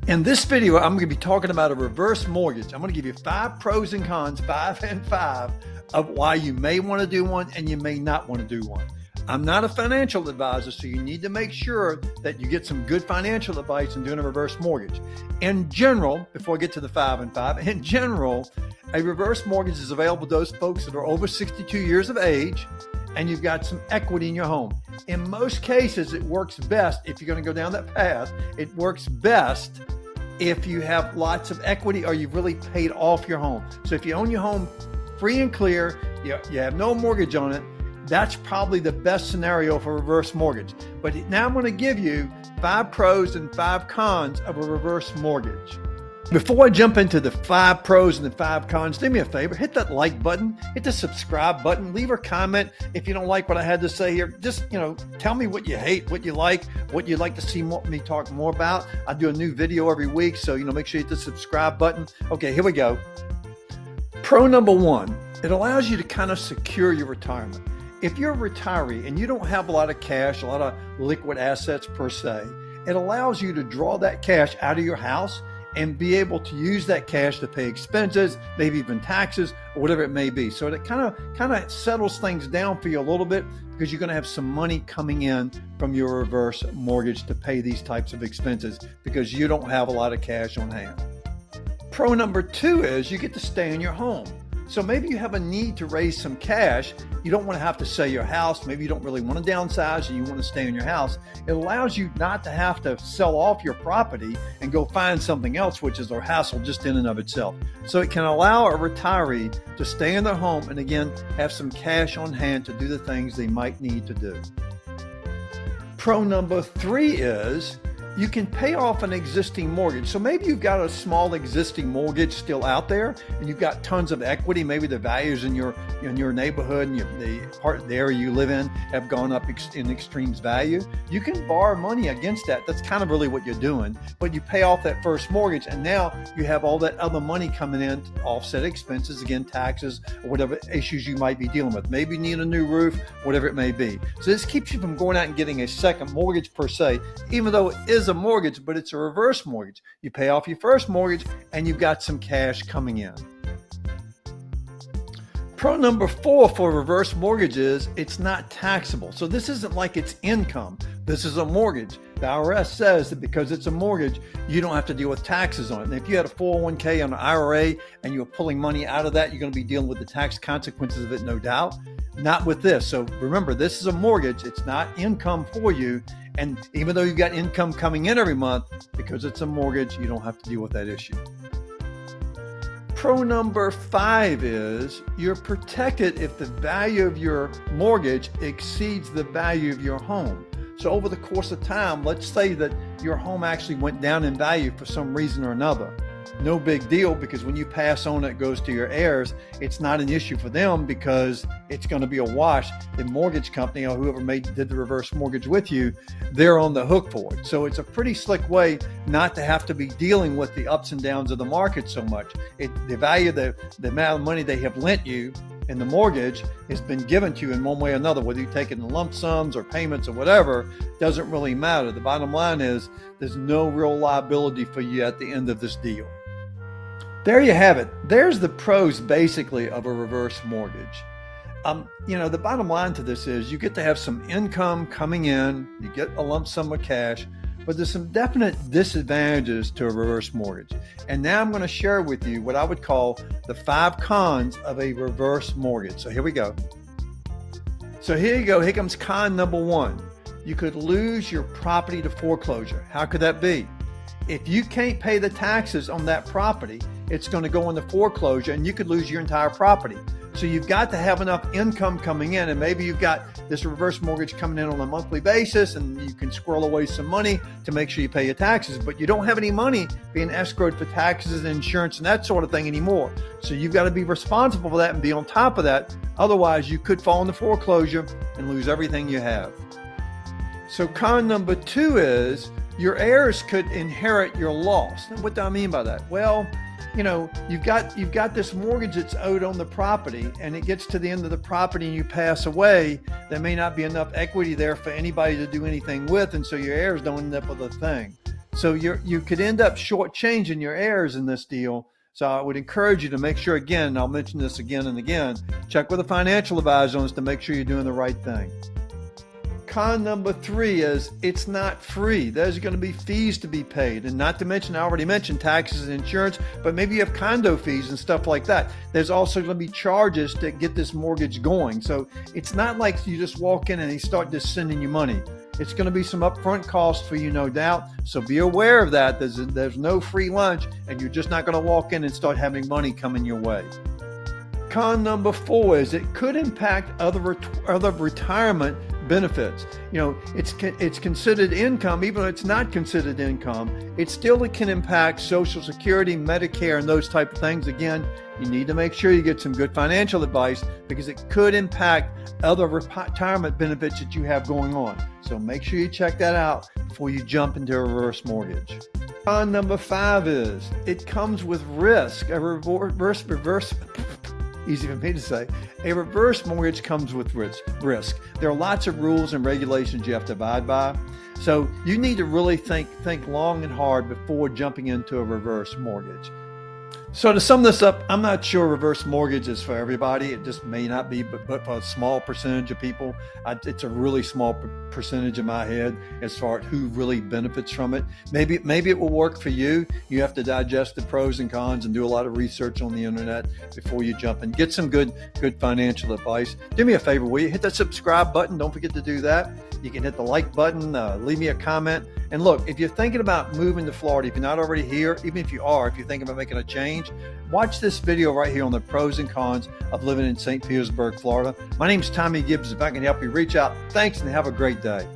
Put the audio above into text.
In this video, I'm going to be talking about a reverse mortgage. I'm going to give you 5 pros and cons, 5 and 5, of why you may want to do one and you may not want to do one. I'm not a financial advisor, so you need to make sure that you get some good financial advice in doing a reverse mortgage. In general, before I get to the 5 and 5, in general, a reverse mortgage is available to those folks that are over 62 years of age and you've got some equity in your home. In most cases, it works best if you're going to go down that path. It works best if you have lots of equity or you've really paid off your home. So if you own your home free and clear, you have no mortgage on it, that's probably the best scenario for a reverse mortgage. But now I'm going to give you 5 pros and 5 cons of a reverse mortgage. Before I jump into the 5 pros and the 5 cons, do me a favor, hit that like button, hit the subscribe button, leave a comment. If you don't like what I had to say here, just, tell me what you hate, what you like, what you'd like to see me talk more about. I do a new video every week, so, make sure you hit the subscribe button. Okay, here we go. Pro number 1, it allows you to kind of secure your retirement. If you're a retiree and you don't have a lot of cash, a lot of liquid assets per se, it allows you to draw that cash out of your house and be able to use that cash to pay expenses, maybe even taxes, or whatever it may be. So it kind of settles things down for you a little bit because you're going to have some money coming in from your reverse mortgage to pay these types of expenses because you don't have a lot of cash on hand. Pro number 2 is you get to stay in your home. So maybe you have a need to raise some cash. You don't want to have to sell your house. Maybe you don't really want to downsize and you want to stay in your house. It allows you not to have to sell off your property and go find something else, which is a hassle just in and of itself. So it can allow a retiree to stay in their home and again, have some cash on hand to do the things they might need to do. Pro number 3 is you can pay off an existing mortgage. So maybe you've got a small existing mortgage still out there and you've got tons of equity. Maybe the values in your neighborhood and the area you live in have gone up in extremes value. You can borrow money against that. That's kind of really what you're doing. But you pay off that first mortgage and now you have all that other money coming in to offset expenses, again, taxes, or whatever issues you might be dealing with. Maybe you need a new roof, whatever it may be. So this keeps you from going out and getting a second mortgage per se, even though it is a mortgage, but it's a reverse mortgage. You pay off your first mortgage and you've got some cash coming in. Pro number 4 for reverse mortgage is it's not taxable. So this isn't like it's income. This is a mortgage. The IRS says that because it's a mortgage, you don't have to deal with taxes on it. And if you had a 401k on an IRA and you were pulling money out of that, you're going to be dealing with the tax consequences of it, no doubt. Not with this. So remember, this is a mortgage. It's not income for you. And even though you've got income coming in every month, because it's a mortgage, you don't have to deal with that issue. Pro number 5 is you're protected if the value of your mortgage exceeds the value of your home. So over the course of time, let's say that your home actually went down in value for some reason or another. No big deal, because when you pass on, it goes to your heirs. It's not an issue for them because it's going to be a wash. The mortgage company or whoever did the reverse mortgage with you, they're on the hook for it. So it's a pretty slick way not to have to be dealing with the ups and downs of the market so much. The value, the amount of money they have lent you in the mortgage has been given to you in one way or another, whether you take it in lump sums or payments or whatever, doesn't really matter. The bottom line is there's no real liability for you at the end of this deal. There you have it. There's the pros basically of a reverse mortgage. The bottom line to this is you get to have some income coming in, you get a lump sum of cash, but there's some definite disadvantages to a reverse mortgage. And now I'm going to share with you what I would call the 5 cons of a reverse mortgage. So here we go. So here you go. Here comes con number 1. You could lose your property to foreclosure. How could that be? If you can't pay the taxes on that property, it's going to go into foreclosure and you could lose your entire property. So you've got to have enough income coming in, and maybe you've got this reverse mortgage coming in on a monthly basis and you can squirrel away some money to make sure you pay your taxes, but you don't have any money being escrowed for taxes and insurance and that sort of thing anymore. So you've got to be responsible for that and be on top of that. Otherwise, you could fall into foreclosure and lose everything you have. So con number 2 is your heirs could inherit your loss. Now, what do I mean by that? Well, you've got this mortgage that's owed on the property, and it gets to the end of the property and you pass away. There may not be enough equity there for anybody to do anything with, and so your heirs don't end up with a thing. So you could end up shortchanging your heirs in this deal. So I would encourage you to make sure, again, and I'll mention this again and again, check with a financial advisor on this to make sure you're doing the right thing. Con number 3 is it's not free. There's going to be fees to be paid. And not to mention, I already mentioned taxes and insurance, but maybe you have condo fees and stuff like that. There's also going to be charges to get this mortgage going. So it's not like you just walk in and they start just sending you money. It's going to be some upfront costs for you, no doubt. So be aware of that. There's no free lunch, and you're just not going to walk in and start having money coming your way. Con number 4 is it could impact other retirement benefits. It's considered income. Even though it's not considered income, it still can impact Social Security, Medicare, and those type of things. Again, you need to make sure you get some good financial advice because it could impact other retirement benefits that you have going on. So make sure you check that out before you jump into a reverse mortgage. Con number 5 is it comes with risk. Easy for me to say. A reverse mortgage comes with risk. There are lots of rules and regulations you have to abide by. So you need to really think long and hard before jumping into a reverse mortgage. So to sum this up, I'm not sure reverse mortgage is for everybody. It just may not be, but for a small percentage of people, it's a really small percentage in my head as far as who really benefits from it. Maybe it will work for you. You have to digest the pros and cons and do a lot of research on the internet before you jump in. Get some good financial advice. Do me a favor, will you? Hit that subscribe button. Don't forget to do that. You can hit the like button, leave me a comment. And look, if you're thinking about moving to Florida, if you're not already here, even if you're thinking about making a change, watch this video right here on the pros and cons of living in St. Petersburg, Florida. My name's Tommy Gibbs. If I can help you, reach out. Thanks and have a great day.